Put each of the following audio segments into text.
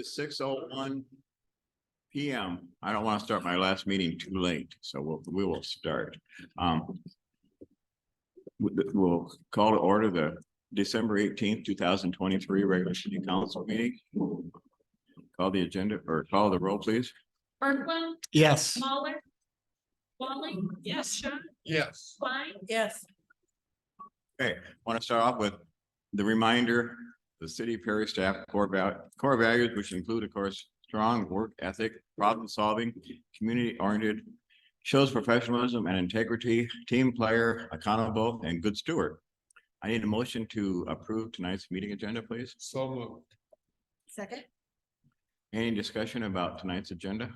It's 6:01 p.m. I don't want to start my last meeting too late, so we will start. We'll call to order the December 18th, 2023 regular city council meeting. Call the agenda or call the roll, please. Berkman, Yes. Mahler, Walling, yes, Sean, Yes. Klein. Yes. Okay, I want to start off with the reminder, the city of Perry staff core values, which include, of course, strong work ethic, problem solving, community oriented, shows professionalism and integrity, team player, accountable, and good steward. I need a motion to approve tonight's meeting agenda, please. So moved. Second. Any discussion about tonight's agenda?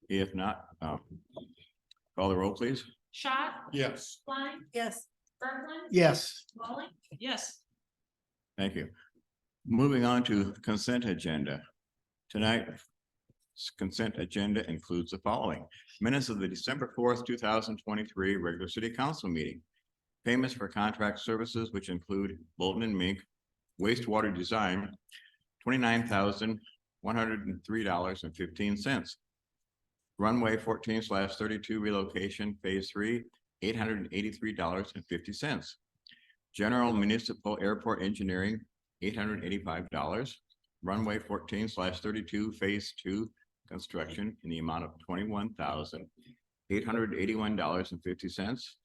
If not, call the roll, please. Schott, Yes. Klein. Yes. Berkman. Yes. Walling. Yes. Thank you. Moving on to consent agenda. Tonight's consent agenda includes the following: minutes of the December 4th, 2023 regular city council meeting. Payments for contract services, which include Bolton and Mink, wastewater design, $29,103.15. Runway 14/32 relocation phase 3, $883.50. General municipal airport engineering, $885. Runway 14/32 phase 2 construction in the amount of $21,881.50.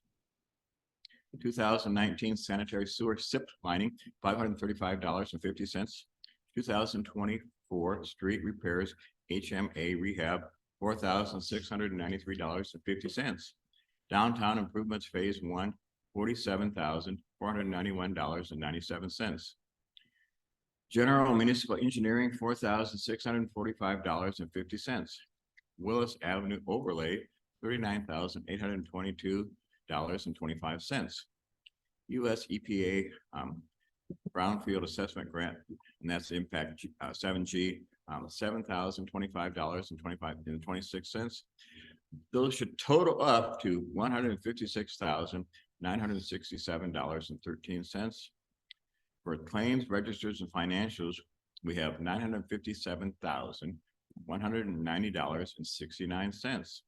2019 sanitary sewer SIP lining, $535.50. 2024 street repairs HMA rehab, $4,693.50. Downtown improvements phase 1, $47,491.97. General municipal engineering, $4,645.50. Willis Avenue overlay, $39,822.25. US EPA brownfield assessment grant, and that's impact 7G, $7,025.26. Those should total up to $156,967.13. For claims, registers, and financials, we have $957,190.69.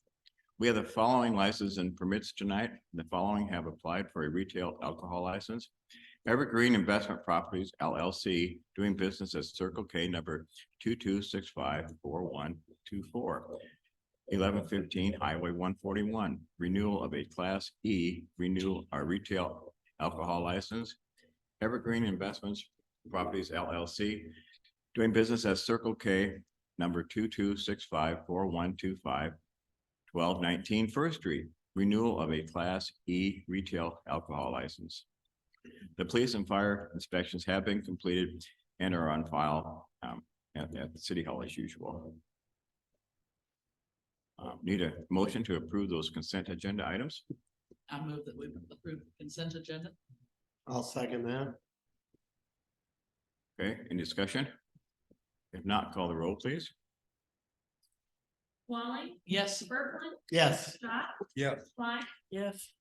We have the following licenses and permits tonight. The following have applied for a retail alcohol license: Evergreen Investment Properties LLC, doing business as Circle K, number 22654124, 1115 Highway 141. Renewal of a Class E retail alcohol license. Evergreen Investments Properties LLC, doing business as Circle K, number 22654125, 1219 First Street. Renewal of a Class E retail alcohol license. The police and fire inspections have been completed and are on file at the City Hall as usual. Need a motion to approve those consent agenda items. I move that we approve the consent agenda. I'll second that. Okay, any discussion? If not, call the roll, please. Walling. Yes. Berkman. Yes. Schott, Yes. Klein. Yes.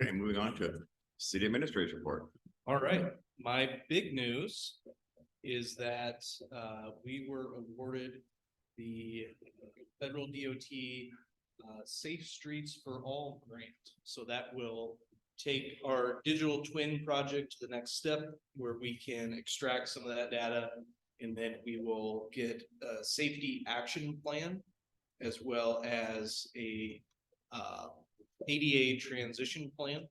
Okay, moving on to city administrator's report. All right, my big news is that we were awarded the federal DOT Safe Streets for All grant. So that will take our digital twin project to the next step where we can extract some of that data, and then we will get a safety action plan as well as a ADA transition plan.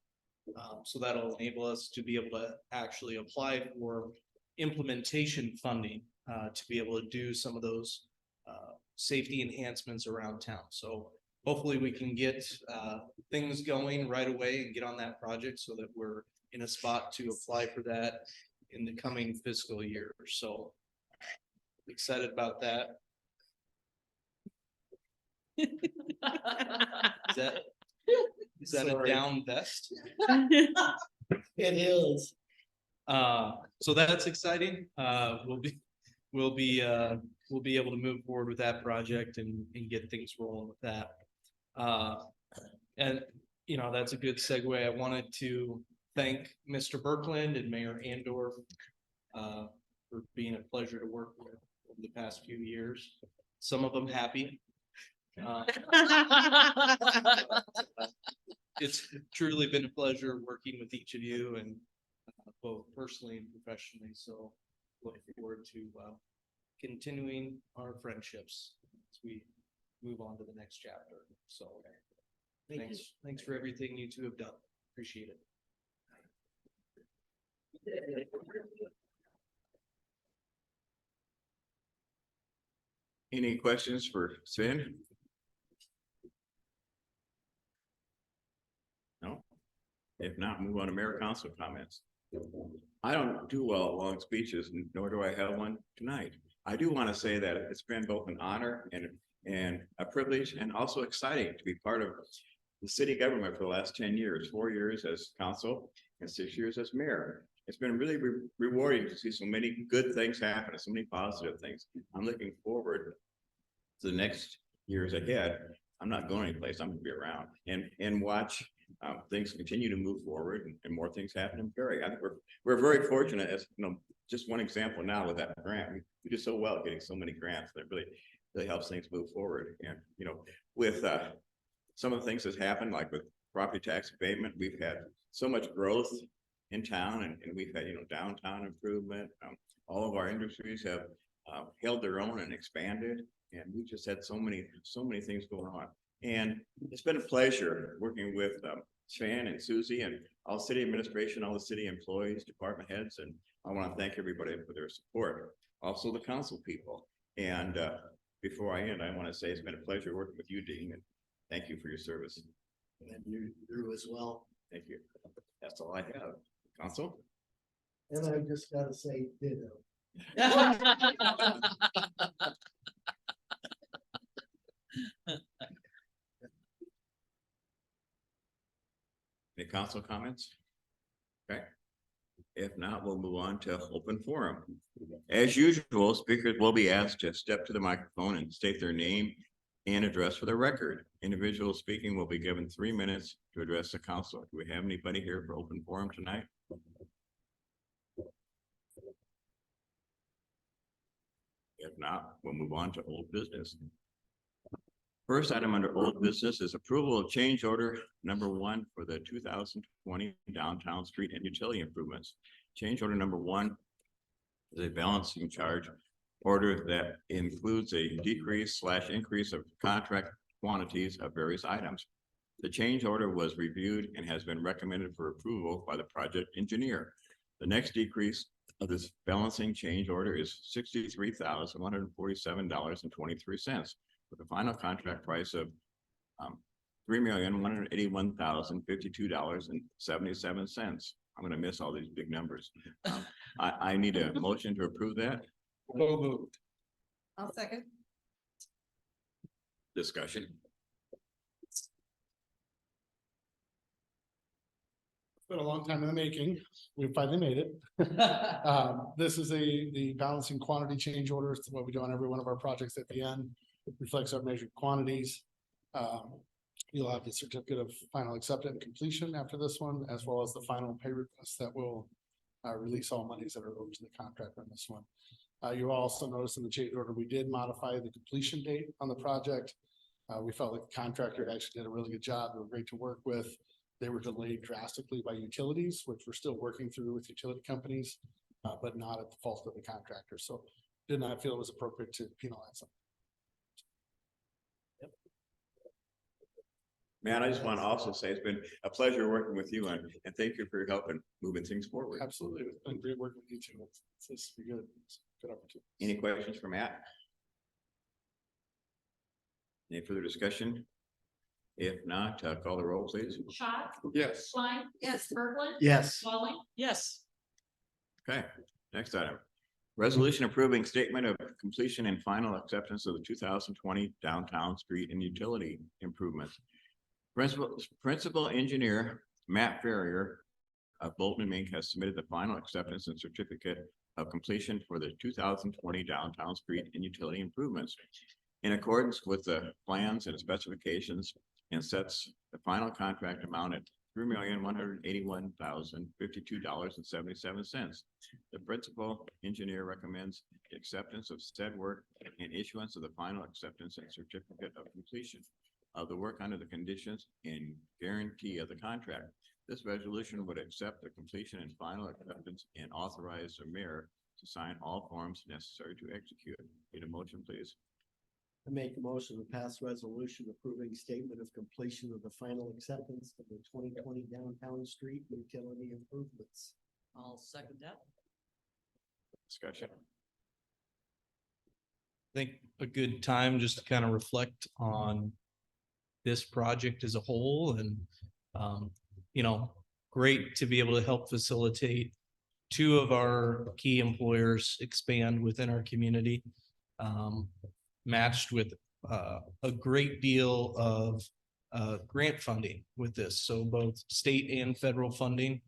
So that'll enable us to be able to actually apply for implementation funding to be able to do some of those safety enhancements around town. So hopefully we can get things going right away and get on that project so that we're in a spot to apply for that in the coming fiscal year. So excited about that. Is that a down vest? It is. So that's exciting. We'll be able to move forward with that project and get things rolling with that. And you know, that's a good segue. I wanted to thank Mr. Berkland and Mayor Andor for being a pleasure to work with over the past few years. Some of them happy. Uh, It's truly been a pleasure working with each of you and both personally and professionally. So look forward to continuing our friendships as we move on to the next chapter. So thanks for everything you two have done. Appreciate it. Any questions for Sven? No? If not, move on to mayor council comments. I don't do well at long speeches, nor do I have one tonight. I do want to say that it's been both an honor and a privilege and also exciting to be part of the city government for the last 10 years, 4 years as council and 6 years as mayor. It's been really rewarding to see so many good things happen, so many positive things. I'm looking forward to the next years ahead. I'm not going anyplace. I'm gonna be around and watch things continue to move forward and more things happen in Perry. I think we're very fortunate, as you know, just one example now with that grant. We do so well getting so many grants that really helps things move forward. And you know, with some of the things that's happened, like with property tax abatement, we've had so much growth in town, and we've had, you know, downtown improvement. All of our industries have held their own and expanded, and we just had so many things going on. And it's been a pleasure working with Shan and Susie and all city administration, all the city employees, department heads, and I want to thank everybody for their support. Also the council people. And before I end, I want to say it's been a pleasure working with you, Dean, and thank you for your service. And you as well. Thank you. That's all I have. Council? And I just gotta say ditto. Any council comments? Okay. If not, we'll move on to open forum. As usual, speakers will be asked to step to the microphone and state their name and address for the record. Individuals speaking will be given 3 minutes to address the council. Do we have anybody here for open forum tonight? If not, we'll move on to old business. First item under old business is approval of change order number 1 for the 2020 downtown street and utility improvements. Change order number 1 is a balancing charge order that includes a decrease/increase of contract quantities of various items. The change order was reviewed and has been recommended for approval by the project engineer. The next decrease of this balancing change order is $63,147.23, with a final contract price of $3,181,052.77. I'm gonna miss all these big numbers. I need a motion to approve that. So moved. I'll second. Discussion. It's been a long time in the making. We finally made it. This is the balancing quantity change order. It's what we do on every one of our projects at the end. It reflects our measured quantities. You'll have the certificate of final acceptance and completion after this one, as well as the final pay request that will release all monies that are owed to the contractor on this one. You'll also notice in the change order, we did modify the completion date on the project. We felt like the contractor actually did a really good job. They were great to work with. They were delayed drastically by utilities, which we're still working through with utility companies, but not at the fault of the contractor. So did not feel it was appropriate to penalize them. Man, I just want to also say it's been a pleasure working with you and thank you for your help in moving things forward. Absolutely. It's been great working with you too. It's good. It's a good opportunity. Any questions for Matt? Any further discussion? If not, call the roll, please. Schott, Yes. Klein. Yes. Berglund. Yes. Walling. Yes. Okay, next item. Resolution approving statement of completion and final acceptance of the 2020 downtown street and utility improvements. Principal engineer Matt Ferrier of Bolton and Mink has submitted the final acceptance and certificate of completion for the 2020 downtown street and utility improvements in accordance with the plans and specifications, and sets the final contract amount at $3,181,052.77. The principal engineer recommends the acceptance of said work and issuance of the final acceptance and certificate of completion of the work under the conditions and guarantee of the contract. This resolution would accept the completion and final acceptance and authorize the mayor to sign all forms necessary to execute. Need a motion, please? I make a motion to pass resolution approving statement of completion of the final acceptance of the 2020 downtown street utility improvements. I'll second that. Discussion. I think a good time just to kind of reflect on this project as a whole and, great to be able to help facilitate two of our key employers expand within our community. Matched with a great deal of grant funding with this. So both state and federal funding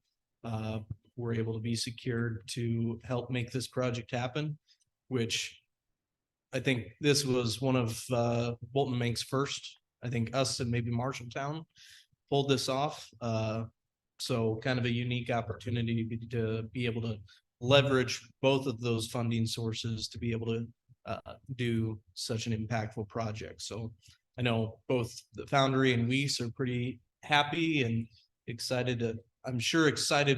were able to be secured to help make this project happen, which I think this was one of Bolton Mank's first. I think us and maybe Marshalltown pulled this off. So kind of a unique opportunity to be able to leverage both of those funding sources to be able to do such an impactful project. So I know both the Foundry and Weiss are pretty happy and excited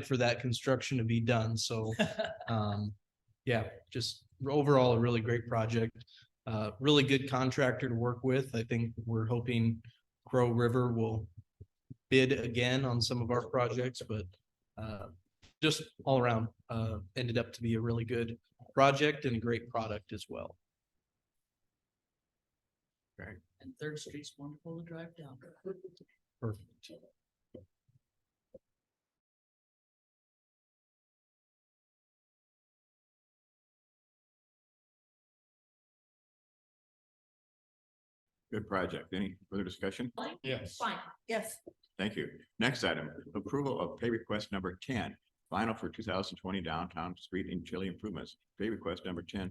for that construction to be done. So yeah, just overall a really great project. Really good contractor to work with. I think we're hoping Crow River will bid again on some of our projects, but just all around ended up to be a really good project and a great product as well. And Third Street's wonderful to drive down. Perfect. Good project. Any further discussion? Yes. Fine, yes. Thank you. Next item, approval of pay request number 10, final for 2020 downtown street and utility improvements. Pay request number 10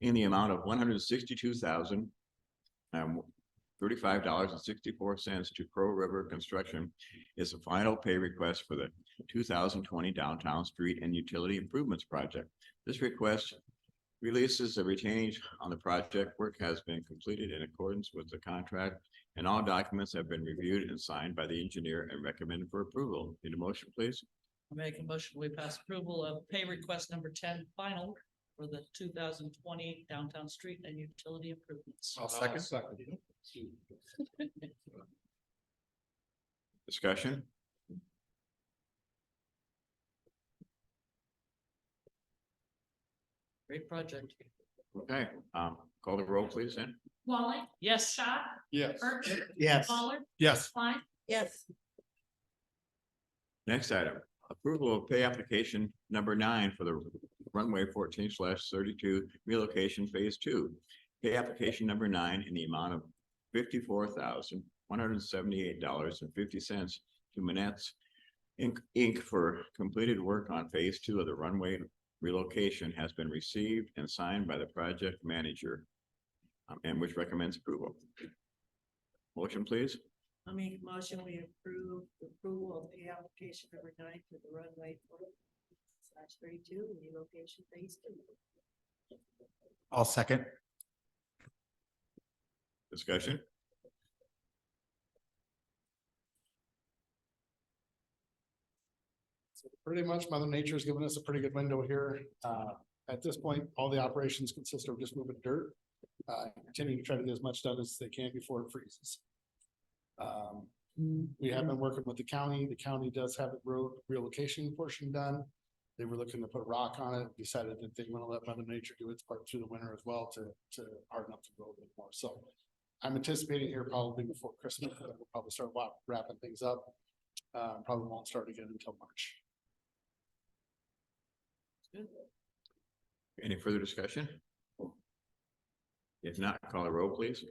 in the amount of $162,035.64 to Crow River Construction is the final pay request for the 2020 downtown street and utility improvements project. This request releases the retainage on the project. Work has been completed in accordance with the contract and all documents have been reviewed and signed by the engineer and recommended for approval. Need a motion, please? I make a motion, we pass approval of pay request number 10 final for the 2020 downtown street and utility improvements. I'll second. Discussion? Great project. Okay, call the roll, please, then. Wally, Yes. Schott, Yes. Birch, Yes. Waller, Yes. Klein, Yes. Next item, approval of pay application number 9 for the runway 14/32 relocation phase 2. Pay application number 9 in the amount of $54,178.50 to Manette's Inc. for completed work on phase 2 of the runway relocation has been received and signed by the project manager and which recommends approval. Motion, please. I make a motion, we approve the approval of the application number 9 for the runway /32 relocation phase 2. I'll second. Discussion? So pretty much Mother Nature has given us a pretty good window here. At this point, all the operations consist of just moving dirt. Continuing to try to get as much done as they can before it freezes. We have been working with the county. The county does have a road relocation portion done. They were looking to put rock on it, decided that they want to let Mother Nature do its part through the winter as well to harden up the road a bit more. So I'm anticipating here probably before Christmas, that we'll probably start wrapping things up. Probably won't start again until March. Any further discussion? If not, call the roll, please.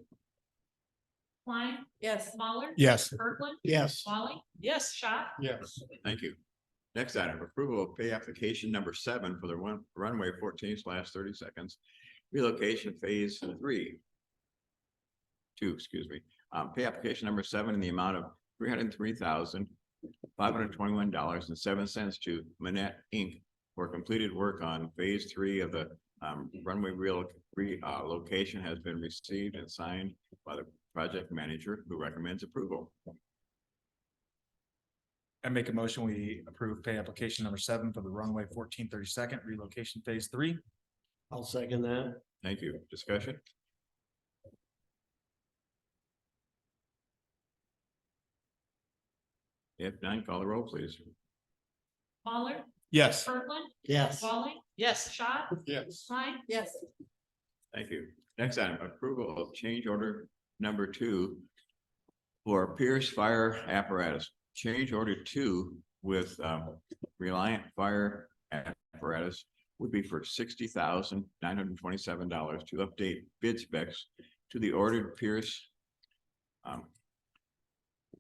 Klein, Yes. Waller. Yes. Kirkland, Yes. Wally, Yes. Schott, Yes. Thank you. Next item, approval of pay application number 7 for the runway 14/30 seconds relocation phase 2, excuse me. Pay application number 7 in the amount of $303,000 $521.07 to Manette Inc. for completed work on phase 3 of the runway relocation has been received and signed by the project manager, who recommends approval. I make a motion, we approve pay application number 7 for the runway 1432nd relocation phase 3. I'll second that. Thank you. Discussion? If none, call the roll, please. Mahler, Yes. Kirkland, Yes. Walling, Yes. Schott, Yes. Klein, Yes. Thank you. Next item, approval of change order number 2 for Pierce Fire Apparatus. Change order 2 with Reliant Fire Apparatus would be for $60,927 to update bid specs to the ordered Pierce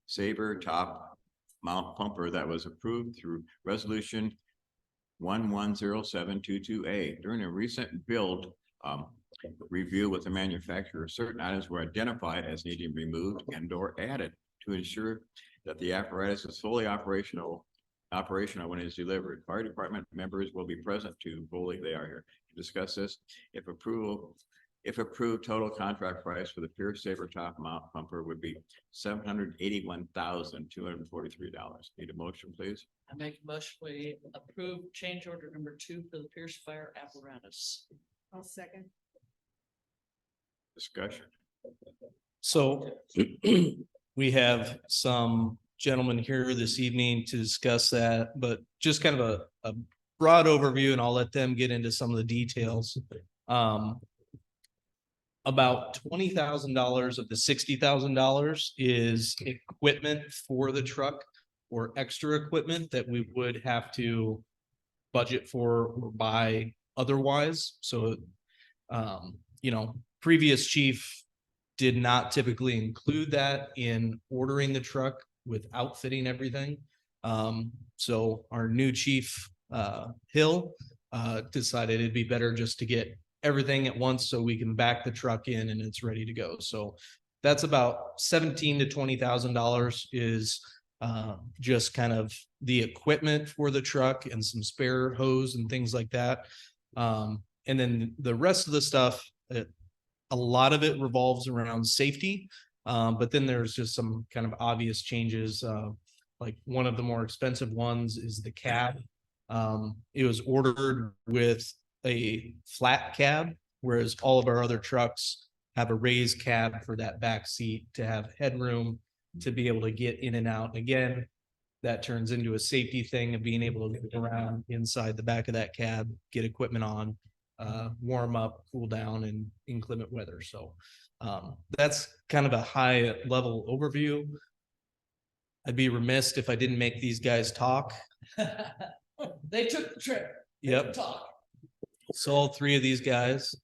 Saber top mount pumper that was approved through resolution 110722A. During a recent build review with the manufacturer, certain items were identified as needing removed and or added to ensure that the apparatus is fully operational when it is delivered. Fire department members will be present to fully, they are here to discuss this. If approved, total contract price for the Pierce Saber top mount pumper would be $781,243. Need a motion, please? I make a motion, we approve change order number 2 for the Pierce Fire Apparatus. I'll second. Discussion. So we have some gentlemen here this evening to discuss that, but just kind of a broad overview, and I'll let them get into some of the details. About $20,000 of the $60,000 is equipment for the truck or extra equipment that we would have to budget for or buy otherwise. So, previous chief did not typically include that in ordering the truck with outfitting everything. So our new chief, Hill, decided it'd be better just to get everything at once so we can back the truck in and it's ready to go. So that's about $17,000 to $20,000 is just kind of the equipment for the truck and some spare hose and things like that. And then the rest of the stuff, a lot of it revolves around safety. But then there's just some kind of obvious changes. Like one of the more expensive ones is the cab. It was ordered with a flat cab, whereas all of our other trucks have a raised cab for that back seat to have headroom to be able to get in and out. Again, that turns into a safety thing of being able to get around inside the back of that cab, get equipment on, warm up, cool down in inclement weather. So that's kind of a high level overview. I'd be remiss if I didn't make these guys talk. They took the trip. They Yep. can talk. So all 3 of these guys.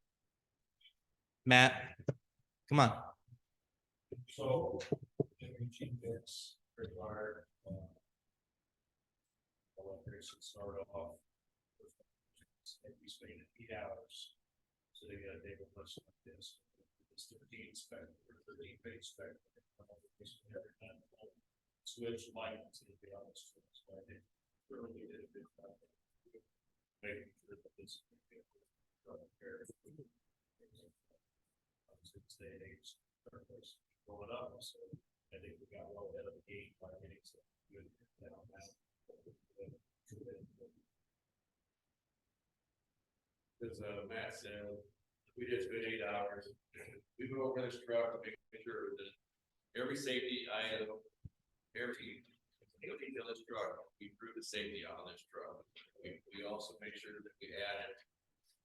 Matt, come on. So, chief bids required. Electrician start off. We spend 8 hours. So they got a day with us like this. It's 13 spec, 13 page spec. Switch lights, to be honest. So I did really did a good job. Making sure that this. Going up, so I think we got well ahead of the game by getting some good down now. As Matt said, we just spent 8 hours. We go over this truck to make sure that every safety item, everything in this truck, we prove the safety on this truck. We also make sure that we added,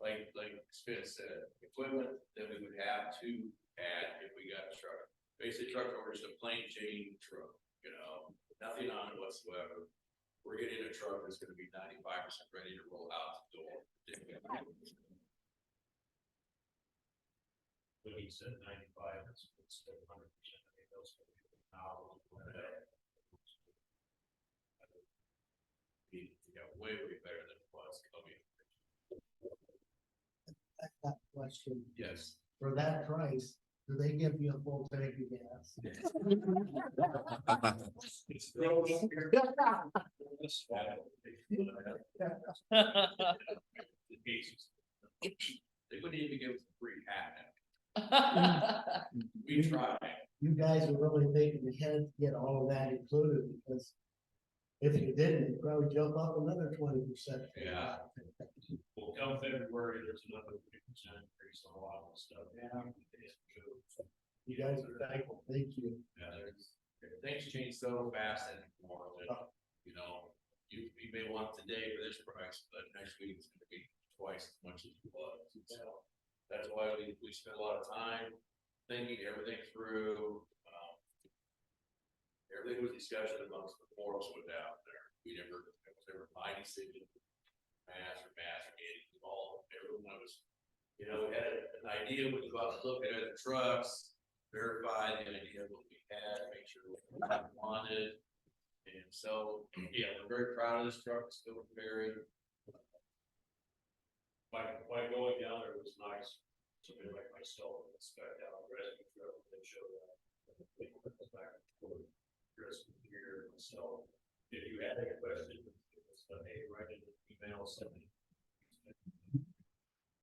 like Spence said, equipment that we would have to add if we got a truck. Basically, truck order is a plain Jane truck, nothing on it whatsoever. We're getting a truck that's gonna be 95% ready to roll out the door. When he said 95, it's 100%. I think those now. Way better than it was coming. That question, Yes. for that price, Do they give you a full tank of gas? They wouldn't even give us a free hat. We tried. You guys are really thinking ahead to get all of that included, because if you didn't, you'd probably jump up another 20%. Yeah. Well, come February, there's another 50% increase on a lot of stuff. Yeah. You guys are thankful, thank you. Yeah, things change so fast anymore that, you know, you may want today for this price, but next week it's gonna be twice as much as it was. So that's why we spend a lot of time thinking everything through. Everything was discussion amongst the forums went out there. It was never my decision. Mass or getting involved. Everyone was, you know, we had an idea, we go out and look at the trucks, verify the idea of what we had, make sure what we wanted. And so, yeah, we're very proud of this truck, it's still very. By going down there, it was nice. Somebody like myself, spec out the rescue truck, they showed up. Rescue gear, so if you had any questions, hey, write in an email, send me.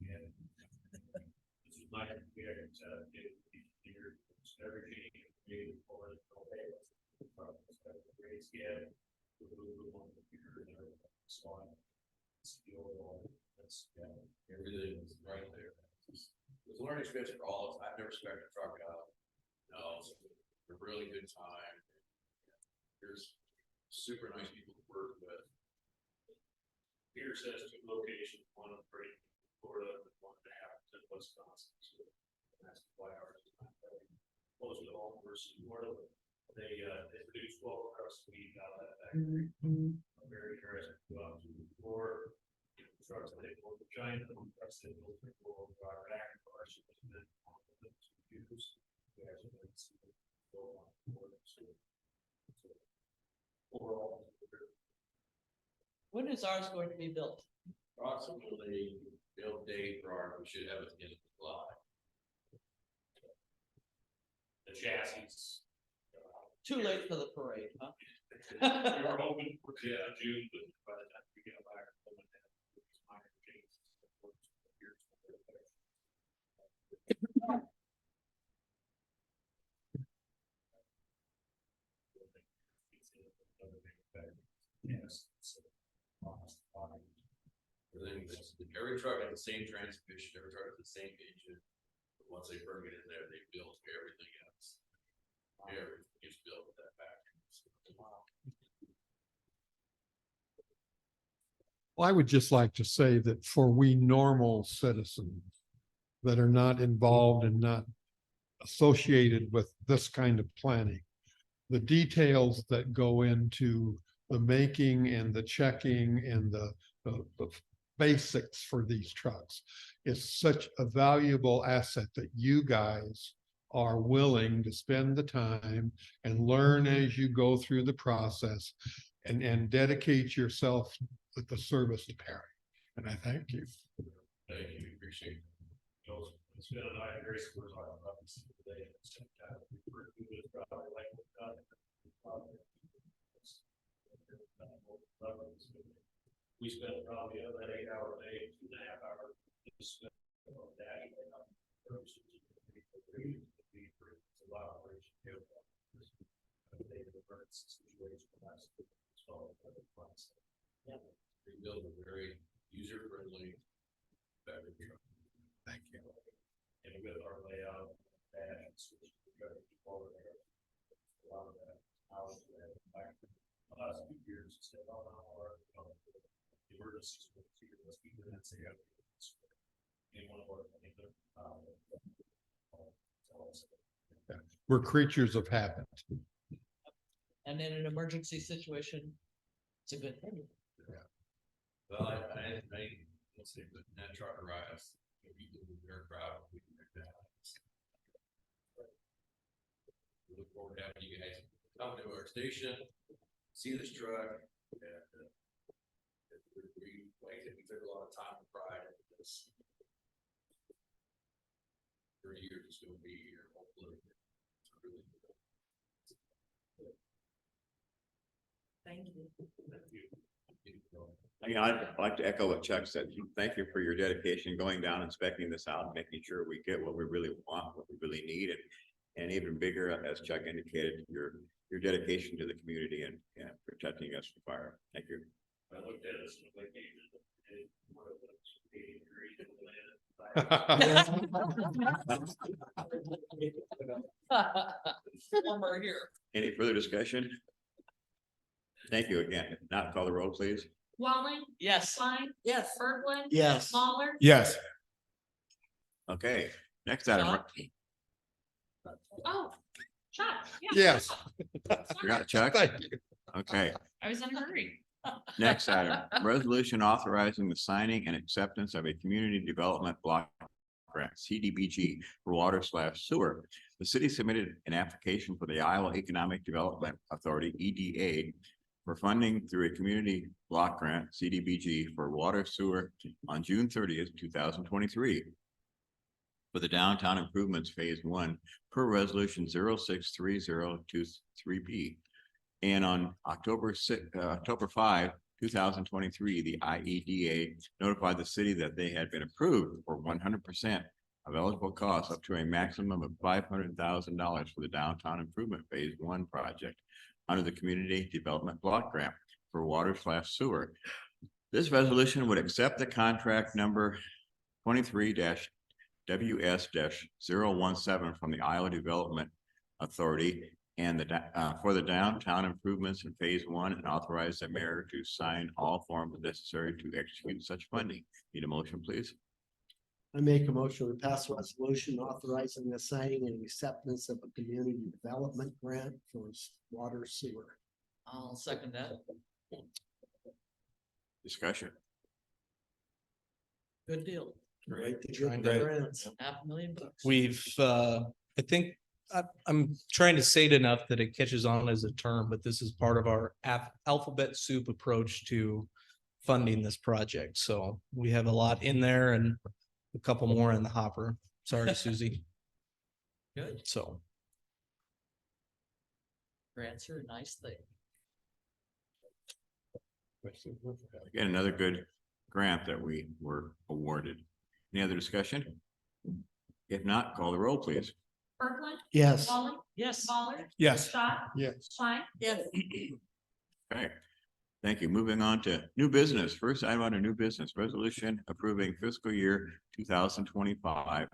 And this is my experience, get here, everything created for it, okay. Raise again. Everything is right there. It's a learning experience for all of us. I've never spec a truck out. No, it's a really good time. There's super nice people to work with. Peter says 2 locations, one in Florida, and 1.5 in Wisconsin. So that's why ours is not very close to home versus Florida. They produce 12 trucks a week out of that factory. I'm very interested to go out to the floor. Trucks that they go to China, trucks that go to our back cars. Overall. When is ours going to be built? Approximately build date for our, we should have it in July. The chassis. Too late for the parade, huh? We were hoping for, June, but by the time we get back. Minor changes. Yes. Every truck has the same transmission, every truck has the same engine. But once they bring it in there, they build everything else. Everything is built with that factory. Well, I would just like to say that for we normal citizens that are not involved and not associated with this kind of planning, the details that go into the making and the checking and the basics for these trucks is such a valuable asset that you guys are willing to spend the time and learn as you go through the process and dedicate yourself with the service to Perry. And I thank you. Thank you, appreciate it. It's been a night, very school talking about this today. We spent probably an 8-hour day, 2.5 hours. Just spent on that. It's a lot of work. We build a very user-friendly battery truck. Thank you. And with our layout, and switch to all of that. A lot of that. The last few years, it's been on our emergencies. Let's keep it and say, in one of our, We're creatures of habit. And in an emergency situation, it's a good thing. well, I let's say, but that truck arrives, they're proud. We look forward to having you guys come to our station, see this truck, and we took a lot of time and pride into this. for years, it's gonna be here, hopefully. Thank you. I'd like to echo what Chuck said. Thank you for your dedication, going down, inspecting this out, making sure we get what we really want, what we really need, and even bigger, as Chuck indicated, your dedication to the community and protecting us from fire. Thank you. I looked at it, so like, one of those 80 degrees in the land. Warmer here. Any further discussion? Thank you again. If not, call the roll, please. Walling, Yes. Klein, Yes. Berglund. Yes. Lawler. Yes. Okay, next item. Chuck? Oh, Chuck, yeah. Yes. Forgot Chuck? Thank you. Okay, I was in a hurry. next item, resolution authorizing the signing and acceptance of a community development block grant, CDBG, for water/sewer. The city submitted an application for the Iowa Economic Development Authority, EDA, for funding through a community block grant, CDBG, for water sewer on June 30th, 2023. For the downtown improvements phase 1 per resolution 063023B. And on October 5, 2023, the IEDA notified the city that they had been approved for 100% of eligible costs up to a maximum of $500,000 for the downtown improvement phase 1 project under the community development block grant for water/sewer. This resolution would accept the contract number 23-WS-017 from the Iowa Development Authority and for the downtown improvements in phase 1 and authorize the mayor to sign all forms necessary to execute such funding. Need a motion, please? I make a motion to pass a resolution authorizing the signing and acceptance of a community development grant for water sewer. I'll second that. Discussion. Good deal. Right. the Trying good to- grants. $500,000. We've, I think, I'm trying to say it enough that it catches on as a term, but this is part of our alphabet soup approach to funding this project. So we have a lot in there and a couple more in the hopper. Sorry, Susie. Good. So, Grants are a nice thing. Again, another good grant that we were awarded. Any other discussion? If not, call the roll, please. Berglund, Yes. Walling, Yes. Lawler. Yes. Scott, Yes. Klein. Yes. Okay. Thank you. Moving on to new business. First item on a new business resolution approving fiscal year 2025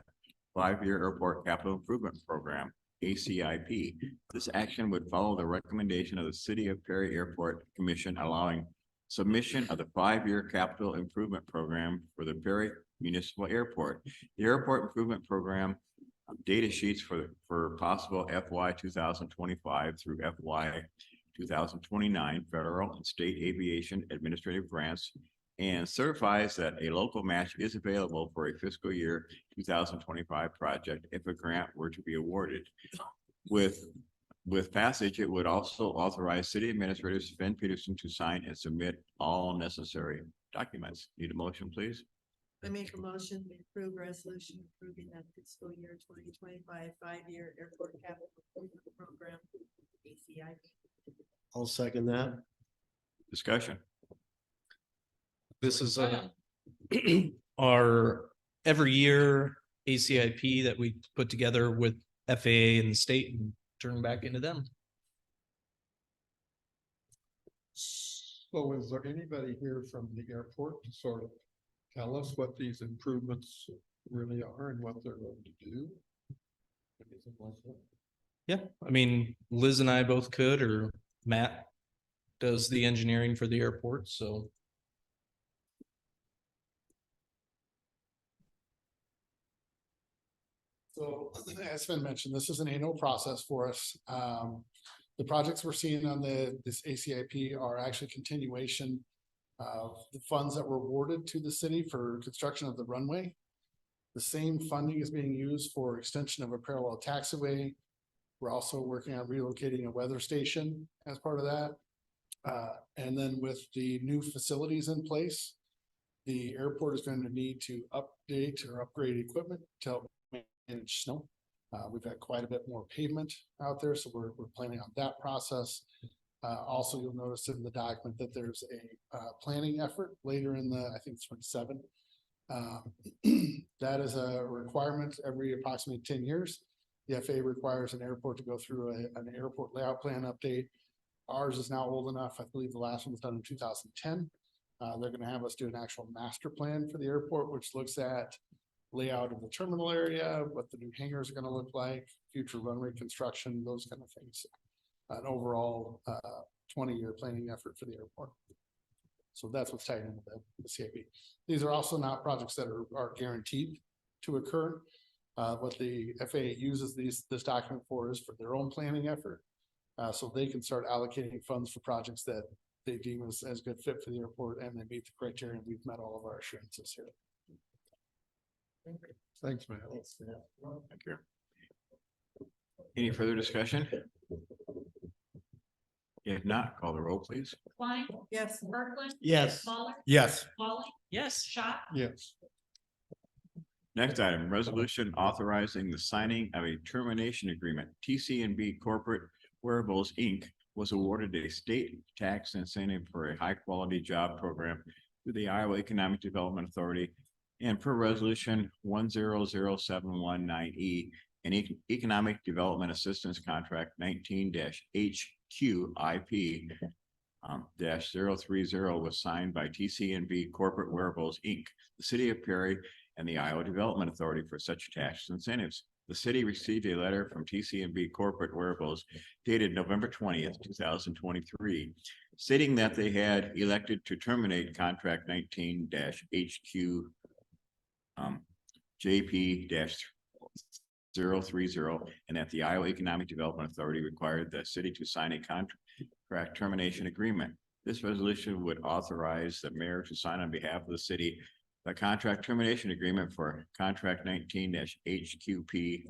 5-year airport capital improvement program, ACIP. This action would follow the recommendation of the City of Perry Airport Commission, allowing submission of the 5-year capital improvement program for the Perry Municipal Airport. The airport improvement program data sheets for possible FY 2025 through FY 2029 federal and state aviation administrative grants, and certifies that a local match is available for a fiscal year 2025 project if a grant were to be awarded. With passage, it would also authorize city administrator Sven Peterson to sign and submit all necessary documents. Need a motion, please? I make a motion to approve resolution approving that fiscal year 2025 5-year airport capital improvement program, ACIP. I'll second that. Discussion. this is our every year ACIP that we put together with FAA and the state and turn back into them. So is there anybody here from the airport to sort of tell us what these improvements really are and what they're going to do? Anything like that? Yeah, I mean, Liz and I both could, or Matt does the engineering for the airport, so. So as Sven mentioned, this is an annual process for us. The projects we're seeing on this ACIP are actually continuation of the funds that were awarded to the city for construction of the runway. The same funding is being used for extension of a parallel taxiway. We're also working on relocating a weather station as part of that. And then with the new facilities in place, the airport is going to need to update or upgrade equipment to help inch snow. We've got quite a bit more pavement out there, so we're planning on that process. Also, you'll notice in the document that there's a planning effort later in the, I think it's 27. That is a requirement every approximately 10 years. The FAA requires an airport to go through an airport layout plan update. Ours is now old enough. I believe the last one was done in 2010. They're gonna have us do an actual master plan for the airport, which looks at layout of the terminal area, what the new hangars are gonna look like, future runway construction, those kind of things. An overall 20-year planning effort for the airport. So that's what's tied into the CIP. These are also not projects that are guaranteed to occur. What the FAA uses this document for is for their own planning effort. So they can start allocating funds for projects that they deem as good fit for the airport and they meet the criteria. We've met all of our assurances here. Thanks, man. Thank you. Any further discussion? If not, call the roll, please. Klein, Yes. Kirkland. Yes. Muller, Yes. Walling, Yes. Schott, Yes. Next item, resolution authorizing the signing of a termination agreement. TC&B Corporate Wearables, Inc. was awarded a state tax incentive for a high-quality job program through the Iowa Economic Development Authority and per resolution 100719E, an Economic Development Assistance Contract 19-HQIP -030 was signed by TC&B Corporate Wearables, Inc., the City of Perry, and the Iowa Development Authority for such tax incentives. The city received a letter from TC&B Corporate Wearables dated November 20th, 2023, stating that they had elected to terminate contract 19-HQ JP-030, and that the Iowa Economic Development Authority required the city to sign a contract termination agreement. This resolution would authorize the mayor to sign on behalf of the city the contract termination agreement for contract 19-HQP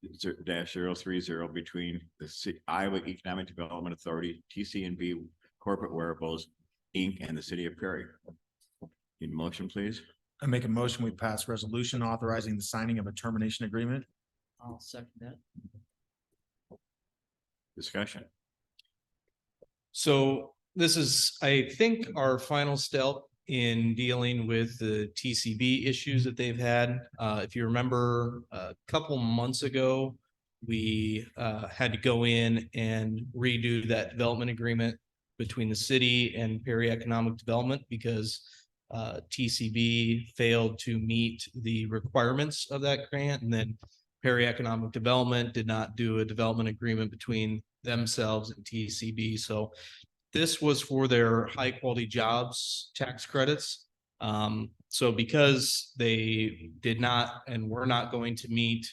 -030 between the Iowa Economic Development Authority, TC&B Corporate Wearables, Inc., and the City of Perry. Need a motion, please? I make a motion, we pass resolution authorizing the signing of a termination agreement. I'll second that. Discussion. So this is, I think, our final step in dealing with the TCB issues that they've had. If you remember, a couple months ago, we had to go in and redo that development agreement between the city and Perry Economic Development because TCB failed to meet the requirements of that grant, and then Perry Economic Development did not do a development agreement between themselves and TCB. So this was for their high quality jobs tax credits. So because they did not and were not going to meet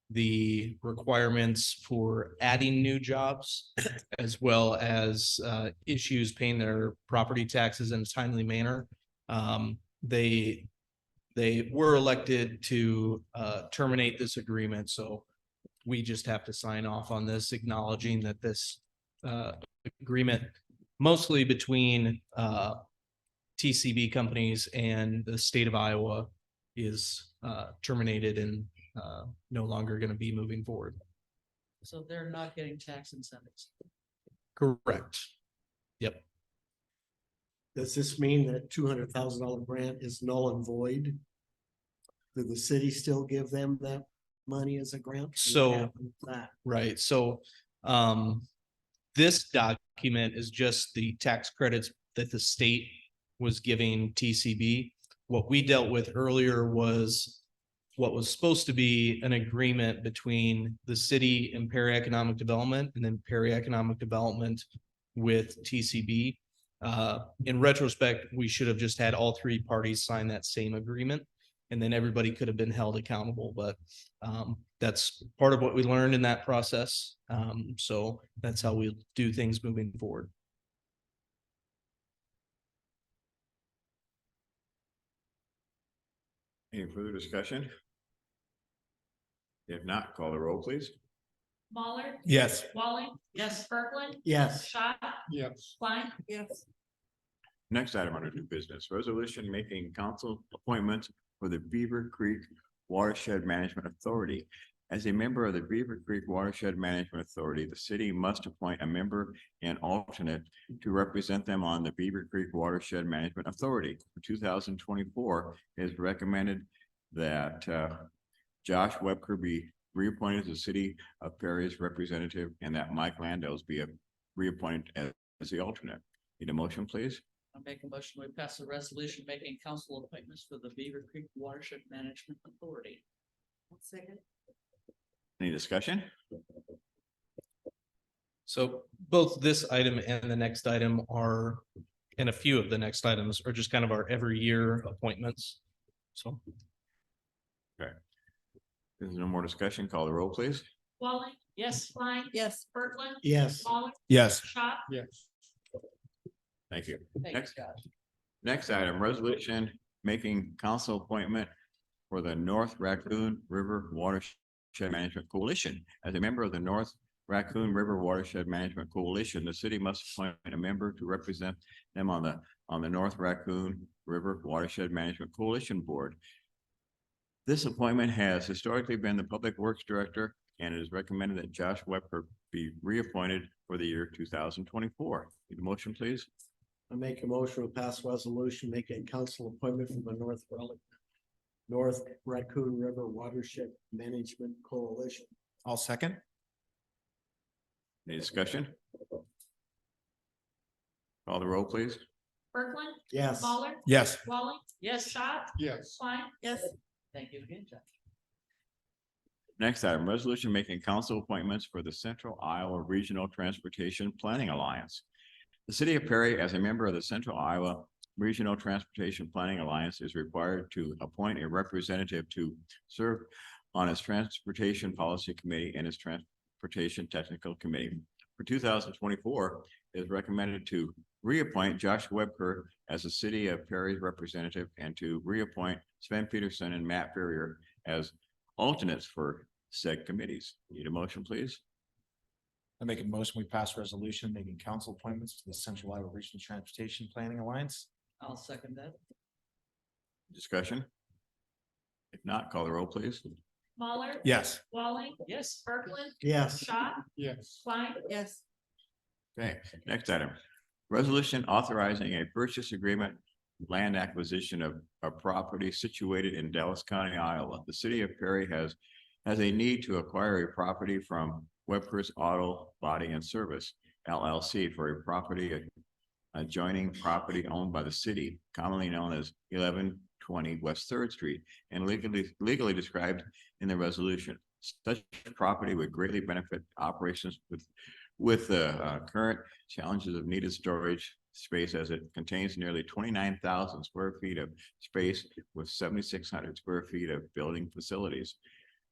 the requirements for adding new jobs, as well as issues paying their property taxes in a timely manner, they were elected to terminate this agreement. So we just have to sign off on this, acknowledging that this agreement, mostly between TCB companies and the state of Iowa, is terminated and no longer going to be moving forward. So they're not getting tax incentives. Correct. Yep. Does this mean that $200,000 grant is null and void? Did the city still give them that money as a grant? So- What happened with that? Right. So this document is just the tax credits that the state was giving TCB. What we dealt with earlier was what was supposed to be an agreement between the city and Perry Economic Development, and then Perry Economic Development with TCB. In retrospect, we should have just had all three parties sign that same agreement, and then everybody could have been held accountable. But that's part of what we learned in that process. So that's how we do things moving forward. Any further discussion? If not, call the roll, please. Muller, Yes. Walling, Yes. Kirkland, Yes. Schott, Yes. Klein, Yes. Next item under new business, resolution making council appointments for the Beaver Creek Watershed Management Authority. As a member of the Beaver Creek Watershed Management Authority, the city must appoint a member and alternate to represent them on the Beaver Creek Watershed Management Authority. For 2024, it is recommended that Josh Webker be reappointed as the City of Perry's representative and that Mike Landos be reappointed as the alternate. Need a motion, please? I'll make a motion, we pass a resolution making council appointments for the Beaver Creek Watershed Management Authority. Second. Any discussion? So both this item and the next item are, and a few of the next items are just kind of our every year appointments. So There's no more discussion. Call the roll, please. Walling, Yes. Klein. Yes. Berglund. Yes. Waller, Yes. Schott, Yes. Thank you. Thank you, Next. Scott. Next item, resolution making council appointment for the North Raccoon River Watershed Management Coalition. As a member of the North Raccoon River Watershed Management Coalition, the city must appoint a member to represent them on the North Raccoon River Watershed Management Coalition Board. This appointment has historically been the Public Works Director, and it is recommended that Josh Webber be reappointed for the year 2024. Need a motion, please? I make a motion to pass resolution making council appointment from the North Raccoon River Watershed Management Coalition. I'll second. Any discussion? Call the roll, please. Berglund, Yes. Waller, Yes. Walling, Yes. Schott, Yes. Klein. Yes. Thank you again, Josh. Next item, resolution making council appointments for the Central Iowa Regional Transportation Planning Alliance. The city of Perry, as a member of the Central Iowa Regional Transportation Planning Alliance, is required to appoint a representative to serve on its Transportation Policy Committee and its Transportation Technical Committee. For 2024, it is recommended to reappoint Josh Webker as the city of Perry's representative and to reappoint Sven Peterson and Matt Ferrier as alternates for said committees. Need a motion, please? I make a motion, we pass resolution making council appointments to the Central Iowa Regional Transportation Planning Alliance. I'll second that. Discussion? If not, call the roll, please. Waller. Yes. Walling, Yes. Berglund, Yes. Schott, Yes. Klein. Yes. Okay, next item. Resolution authorizing a purchase agreement, land acquisition of a property situated in Dallas County, Iowa. The city of Perry has a need to acquire a property from Webker's Auto Body and Service LLC for a property adjoining property owned by the city, commonly known as 1120 West Third Street, and legally described in the resolution. Such property would greatly benefit operations with the current challenges of needed storage space, as it contains nearly 29,000 square feet of space with 7,600 square feet of building facilities.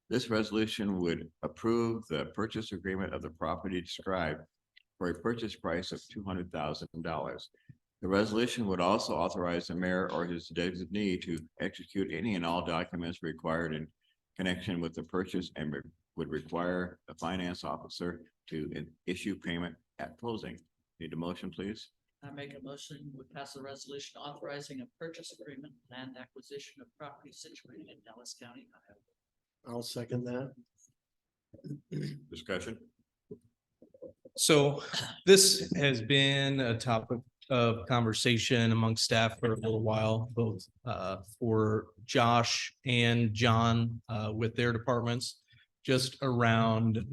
This resolution would approve the purchase agreement of the property described for a purchase price of $200,000. The resolution would also authorize the mayor or his designee to execute any and all documents required in connection with the purchase and would require the finance officer to issue payment at closing. Need a motion, please? I make a motion, we pass a resolution authorizing a purchase agreement, land acquisition of property situated in Dallas County, Iowa. I'll second that. Discussion? So this has been a topic of conversation among staff for a little while, both for Josh and John with their departments, just around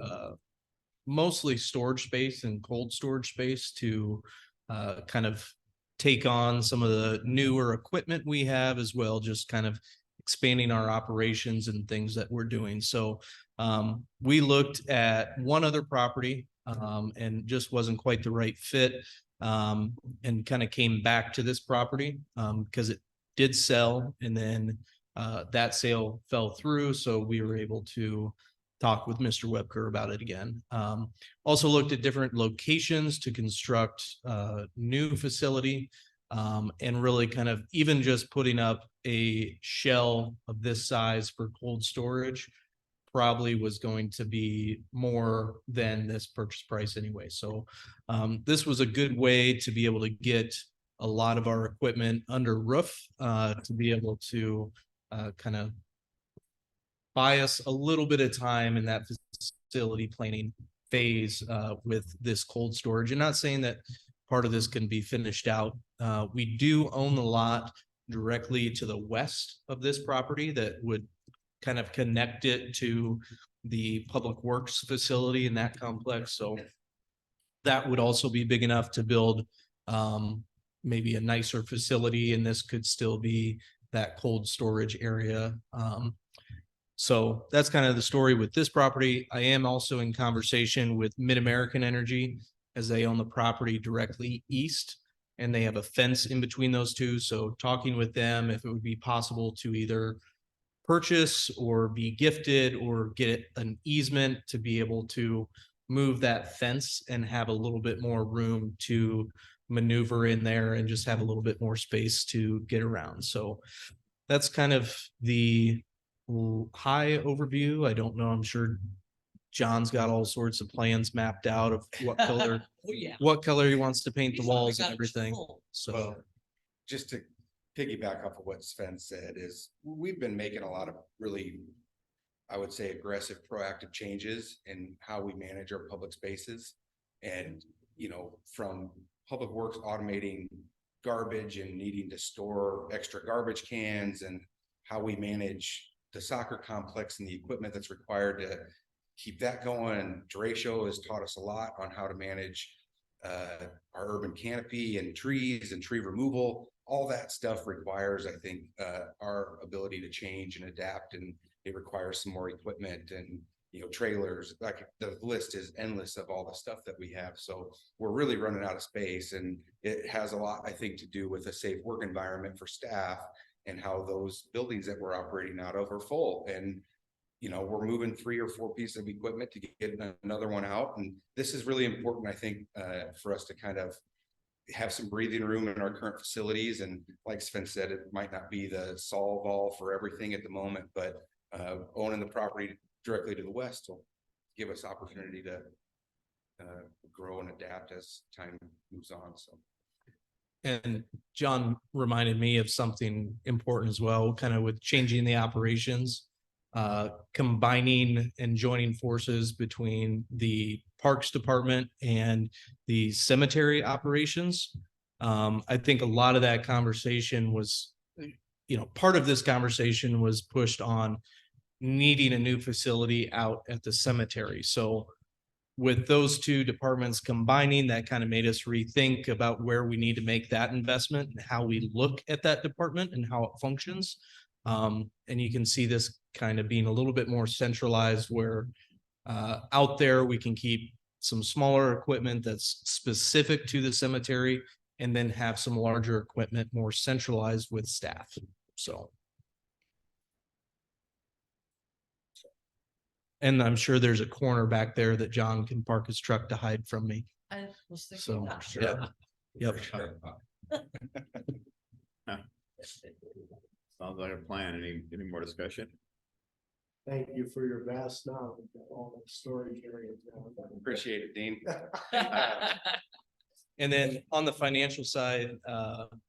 mostly storage space and cold storage space to kind of take on some of the newer equipment we have, as well, just kind of expanding our operations and things that we're doing. So we looked at one other property and just wasn't quite the right fit, and kind of came back to this property because it did sell, and then that sale fell through. So we were able to talk with Mr. Webker about it again. Also looked at different locations to construct a new facility, and really kind of even just putting up a shell of this size for cold storage probably was going to be more than this purchase price anyway. So this was a good way to be able to get a lot of our equipment under roof, to be able to kind of buy us a little bit of time in that facility planning phase with this cold storage. And not saying that part of this can be finished out. We do own the lot directly to the west of this property that would kind of connect it to the Public Works facility in that complex. So that would also be big enough to build maybe a nicer facility, and this could still be that cold storage area. So that's kind of the story with this property. I am also in conversation with Mid-American Energy as they own the property directly east, and they have a fence in between those two. So talking with them if it would be possible to either purchase or be gifted or get an easement to be able to move that fence and have a little bit more room to maneuver in there and just have a little bit more space to get around. So that's kind of the high overview. I don't know. I'm sure John's got all sorts of plans mapped out of what color, Oh, yeah. what color he wants to paint the He's already walls and got it everything. full. So Well, just to piggyback off of what Sven said is we've been making a lot of really, I would say, aggressive, proactive changes in how we manage our public spaces. And, you know, from Public Works automating garbage and needing to store extra garbage cans and how we manage the soccer complex and the equipment that's required to keep that going. Derecho has taught us a lot on how to manage our urban canopy and trees and tree removal. All that stuff requires, I think, our ability to change and adapt, and it requires some more equipment and, you know, trailers. Like the list is endless of all the stuff that we have. So we're really running out of space, and it has a lot, I think, to do with a safe work environment for staff and how those buildings that we're operating out of are full. And, you know, we're moving 3 or 4 pieces of equipment to get another one out. And this is really important, I think, for us to kind of have some breathing room in our current facilities. And like Sven said, it might not be the solve all for everything at the moment, but owning the property directly to the west will give us opportunity to grow and adapt as time moves on. So. and John reminded me of something important as well, kind of with changing the operations, combining and joining forces between the Parks Department and the cemetery operations. I think a lot of that conversation was, you know, part of this conversation was pushed on needing a new facility out at the cemetery. So with those two departments combining, that kind of made us rethink about where we need to make that investment and how we look at that department and how it functions. And you can see this kind of being a little bit more centralized where out there we can keep some smaller equipment that's specific to the cemetery and then have some larger equipment more centralized with staff. So. And I'm sure there's a corner back there that John can park his truck to hide from me. I was thinking So, that. yeah. Yep. Sounds like a plan. Any more discussion? Thank you for your vast knowledge of all the storage areas. Appreciate it, Dean. And then on the financial side,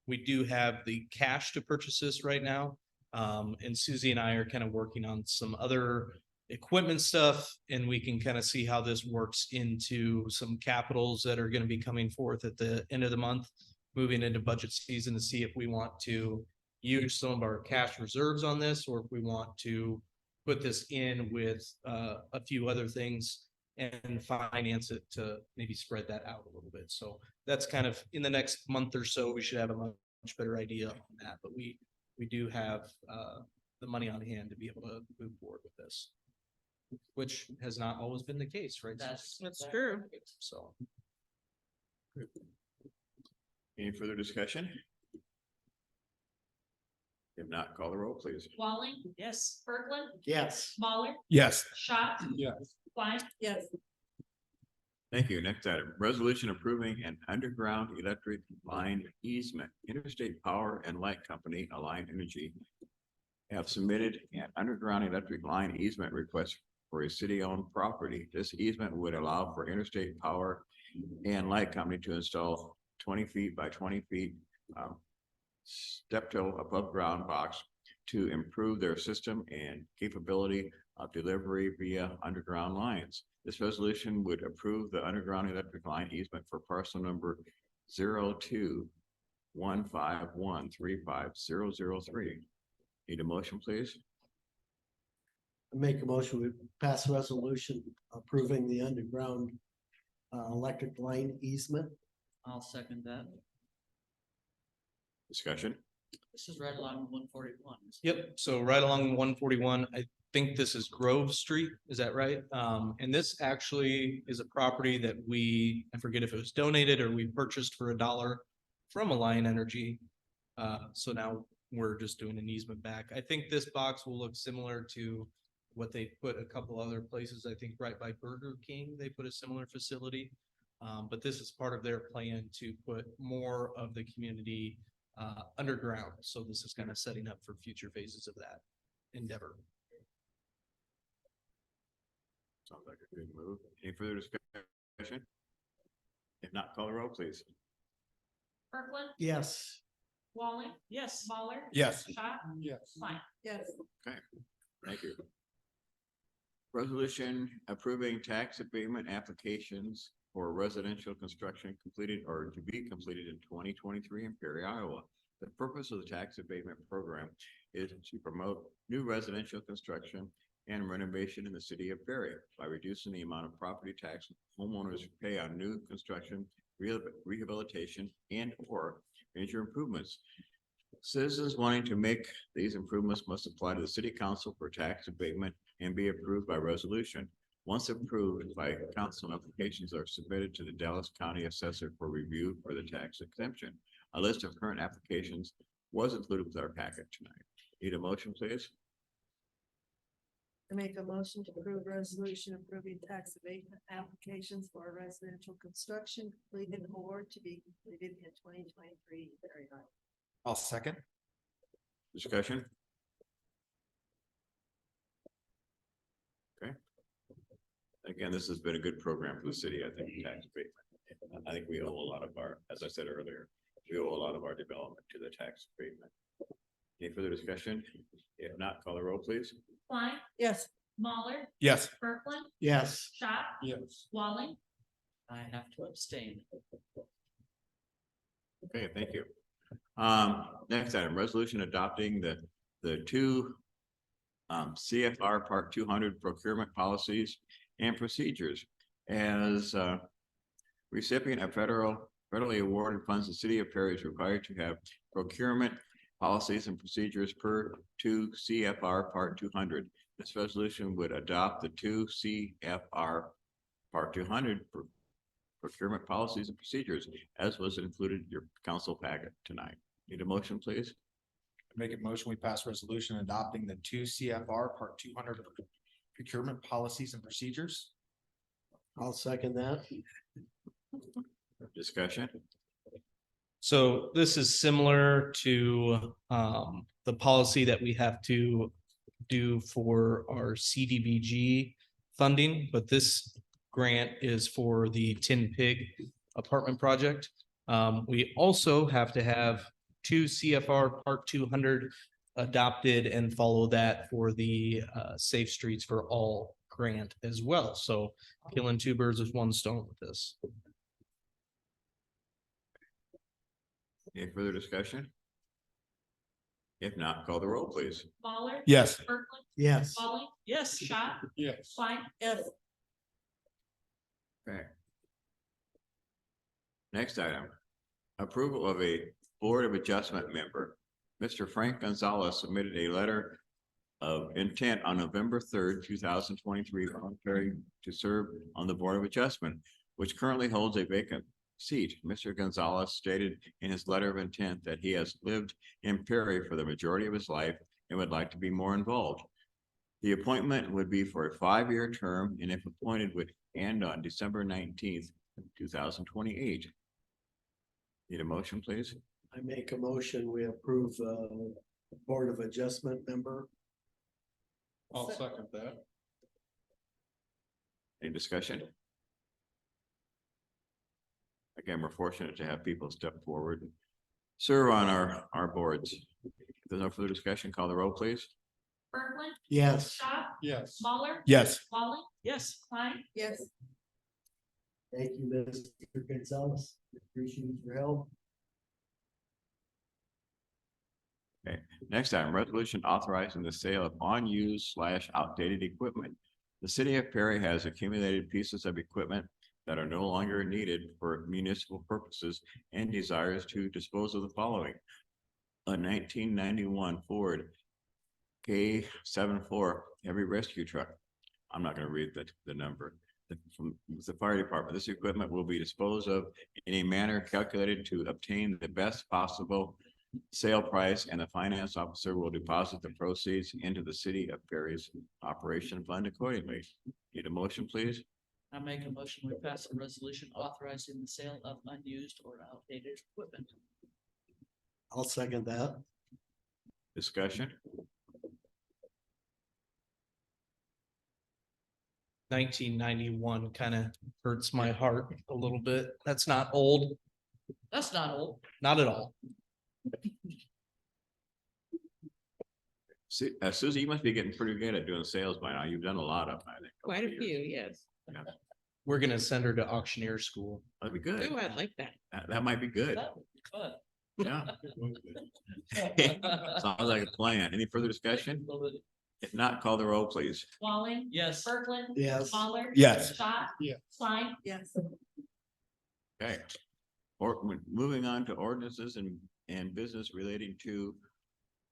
we do have the cash to purchase this right now. And Susie and I are kind of working on some other equipment stuff, and we can kind of see how this works into some capitals that are going to be coming forth at the end of the month, moving into budget season to see if we want to use some of our cash reserves on this, or if we want to put this in with a few other things and finance it to maybe spread that out a little bit. So that's kind of in the next month or so, we should have a much better idea on that, but we do have the money on hand to be able to move forward with this, which has not always been the case, right? That's true. So. Any further discussion? If not, call the roll, please. Walling, Yes. Berglund, Yes. Mahler, Yes. Schott, Yes. Klein, Yes. Thank you. Next item, resolution approving an underground electric line easement. Interstate Power and Light Company, Alliant Energy, have submitted an underground electric line easement request for a city-owned property. This easement would allow for Interstate Power and Light Company to install 20 feet by 20 feet step-toe above ground box to improve their system and capability of delivery via underground lines. This resolution would approve the underground electric line easement for parcel number 02-151-35003. Need a motion, please? I make a motion, we pass a resolution approving the underground electric line easement. I'll second that. Discussion? This is right along 141. Yep, so right along 141, I think this is Grove Street, is that right? And this actually is a property that I forget if it was donated or we purchased for $1 from Alliant Energy. So now we're just doing an easement back. I think this box will look similar to what they put a couple other places. I think right by Burger King, they put a similar facility. But this is part of their plan to put more of the community underground. So this is kind of setting up for future phases of that endeavor. Sounds like a good move. Any further discussion? If not, call the roll, please. Kirkland, Yes. Walling, Yes. Moller. Yes. Schott, Yes. Klein. Yes. Thank you. Resolution approving tax abatement applications for residential construction completed or to be completed in 2023 in Perry, Iowa. The purpose of the tax abatement program is to promote new residential construction and renovation in the city of Perry by reducing the amount of property tax homeowners pay on new construction, rehabilitation, and or major improvements. Citizens wanting to make these improvements must apply to the city council for tax abatement and be approved by resolution. Once approved by council, applications are submitted to the Dallas County Assessor for review for the tax exemption. A list of current applications was included with our packet tonight. Need a motion, please? I make a motion to approve resolution approving tax abatement applications for residential construction completed or to be completed in 2023. Very high. I'll second. Discussion? Okay. Again, this has been a good program for the city, I think, tax abatement. I think we owe a lot of our, as I said earlier, we owe a lot of our development to the tax abatement. Any further discussion? If not, call the roll, please. Klein, Yes. Moller, Yes. Kirkland, Yes. Schott, Yes. Walling. I have to abstain. Okay, thank you. Next item, resolution adopting the two CFR Part 200 procurement policies and procedures. As recipient of federally awarded funds, the city of Perry is required to have procurement policies and procedures per 2 CFR Part 200. This resolution would adopt the 2 CFR Part 200 procurement policies and procedures as was included in your council packet tonight. Need a motion, please? Make a motion, we pass resolution adopting the 2 CFR Part 200 procurement policies and procedures. I'll second that. Discussion? So this is similar to the policy that we have to do for our CDBG funding, but this grant is for the Tin Pig apartment project. We also have to have 2 CFR Part 200 adopted and follow that for the Safe Streets for All grant as well. So killing two birds with one stone with this. Any further discussion? If not, call the roll, please. Moller. Yes. Kirkland, Yes. Walling, Yes. Schott, Yes. Klein. Yes. Okay. Next item, approval of a Board of Adjustment member. Mr. Frank Gonzalez submitted a letter of intent on November 3rd, 2023, volunteering to serve on the Board of Adjustment, which currently holds a vacant seat. Mr. Gonzalez stated in his letter of intent that he has lived in Perry for the majority of his life and would like to be more involved. The appointment would be for a 5-year term, and if appointed would end on December 19th, 2028. Need a motion, please? I make a motion, we approve Board of Adjustment member. I'll second that. Any discussion? Again, we're fortunate to have people step forward and serve on our boards. If there's no further discussion, call the roll, please. Berkeley, Yes. Schott, Yes. Lawler. Yes. Walling, Yes. Klein, Yes. Thank you, Mr. Gonzalez. Appreciate your help. Next item, resolution authorizing the sale of unused/outdated equipment. The city of Perry has accumulated pieces of equipment that are no longer needed for municipal purposes and desires to dispose of the following. A 1991 Ford K74 heavy rescue truck. I'm not gonna read the number. From the fire department, this equipment will be disposed of in a manner calculated to obtain the best possible sale price, and the finance officer will deposit the proceeds into the city of Perry's operation fund accordingly. Need a motion, please? I make a motion, we pass a resolution authorizing the sale of unused or outdated equipment. I'll second that. Discussion? 1991 kind of hurts my heart a little bit. That's not old, That's not old. not at all. Susie, you must be getting pretty good at doing sales by now. You've done a lot of them, I think. over Quite a the years. few, yes. We're gonna send her to auctioneer school. That'd be good. Oh, I like that. That might be good. That would be fun. Yeah. Sounds like a plan. Any further discussion? If not, call the roll, please. Walling. Yes. Berkeley. Yes. Lawler. Yes. Schott. Yeah. Klein, Yes. Okay. Or moving on to ordinances and business relating to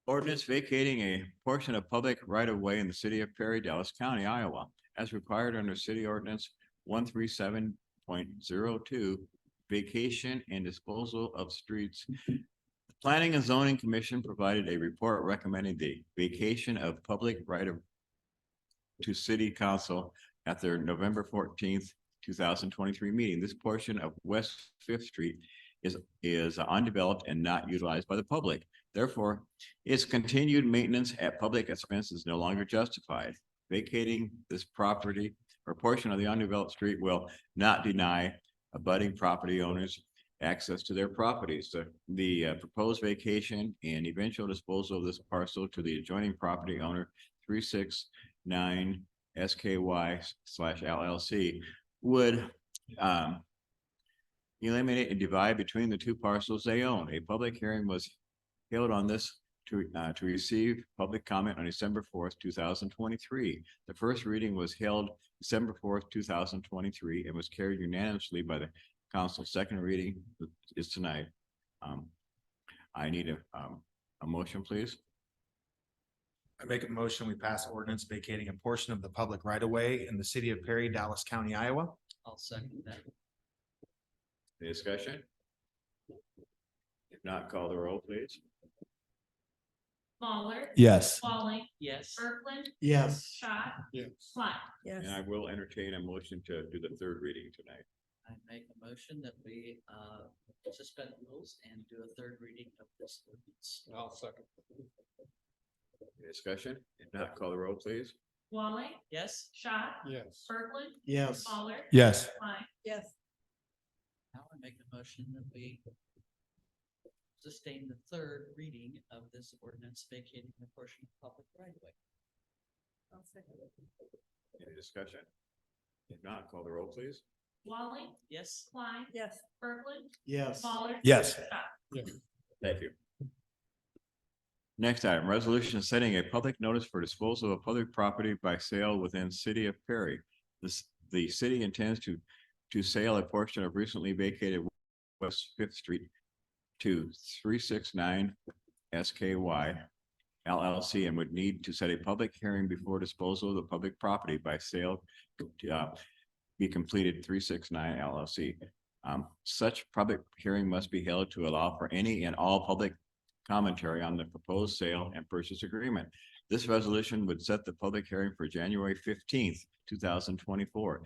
ordinance vacating a portion of public right of way in the city of Perry, Dallas County, Iowa, as required under city ordinance 137.02, vacation and disposal of streets. The Planning and Zoning Commission provided a report recommending the vacation of public right of to city council at their November 14th, 2023 meeting. This portion of West Fifth Street is undeveloped and not utilized by the public. Therefore, its continued maintenance at public expense is no longer justified. Vacating this property or portion of the undeveloped street will not deny abutting property owners access to their properties. The proposed vacation and eventual disposal of this parcel to the adjoining property owner 369 SKY/LLC would eliminate and divide between the two parcels they own. A public hearing was held on this to receive public comment on December 4th, 2023. The first reading was held December 4th, 2023, and was carried unanimously by the council. Second reading is tonight. I need a motion, please. I make a motion, we pass ordinance vacating a portion of the public right of way in the city of Perry, Dallas County, Iowa. I'll second that. Any discussion? If not, call the roll, please. Lawler. Yes. Walling, Yes. Berkeley, Yes. Schott, Yes. Klein. Yes. And I will entertain a motion to do the third reading tonight. I make a motion that we suspend rules and do a third reading of this ordinance. I'll second. Any discussion? If not, call the roll, please. Walling, Yes. Schott, Yes. Berkeley, Yes. Lawler. Yes. Klein, Yes. Now I make a motion that we sustain the third reading of this ordinance vacating a portion of public right of way. I'll second it. Any discussion? If not, call the roll, please. Walling, Yes. Klein, Yes. Berkeley, Yes. Lawler. Yes. Schott. Thank you. Next item, resolution setting a public notice for disposal of public property by sale within city of Perry. The city intends to sell a portion of recently vacated West Fifth Street to 369 SKY LLC and would need to set a public hearing before disposal of the public property by sale be completed 369 LLC. Such public hearing must be held to allow for any and all public commentary on the proposed sale and purchase agreement. This resolution would set the public hearing for January 15th, 2024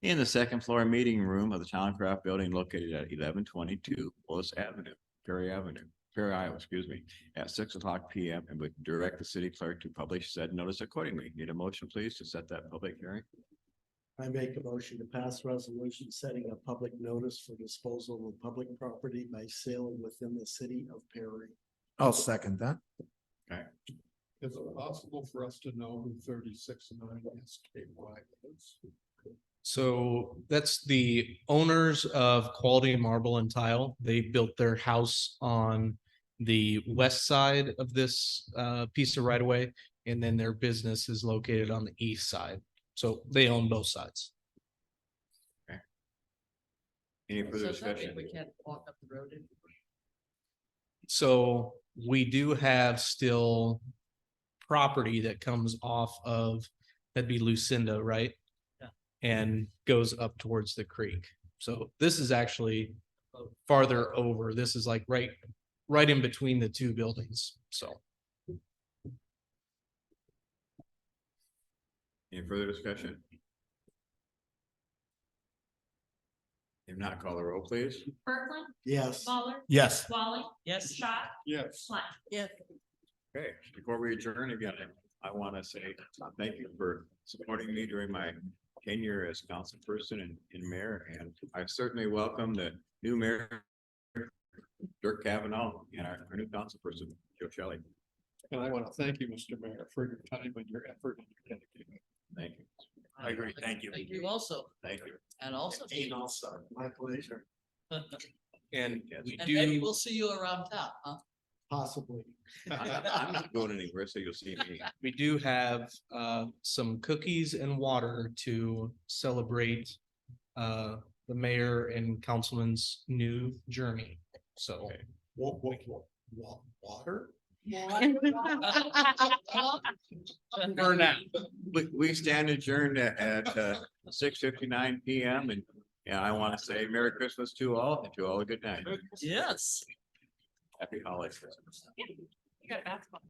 in the second floor meeting room of the Towncraft Building located at 1122 Willis Avenue, Perry, Iowa, at 6:00 PM, and would direct the city clerk to publish said notice accordingly. Need a motion, please, to set that public hearing? I make a motion to pass resolution setting a public notice for disposal of public property by sale within the city of Perry. I'll second that. Is it possible for us to know who 36-9 SKY is? So that's the owners of Quality Marble and Tile. They built their house on the west side of this piece of right of way. And then their business is located on the east side. So they own both sides. Any So further does that mean discussion? we can't walk up the road anymore? So we do have still property that comes off of, that'd be Lucinda, right? Yeah. And goes up towards the creek. So this is actually farther over. This is like right in between the two buildings. So Any further discussion? If not, call the roll, please. Berkeley, Yes. Lawler, Yes. Walling, Yes. Schott, Yes. Platt. Yes. Okay, before we adjourn again, I want to say thank you for supporting me during my tenure as council person and mayor, and I certainly welcome the new mayor, Dirk Kavanaugh, and our new council person, Joe Shelley. And I want to thank you, Mr. Mayor, for your time and your effort and your dedication. Thank you. I agree. Thank you. Thank you also, Thank you. and also. Also, my pleasure. and Yes. we And maybe do, we'll see you around town, huh? Possibly. I'm not going anywhere, so you'll see me. we do have some cookies and water to celebrate the mayor and councilman's new journey. So Water? for now. We stand adjourned at 6:59 PM, and I want to say Merry Christmas to all, and to all a good night. Yes. Happy holidays. You got a basketball.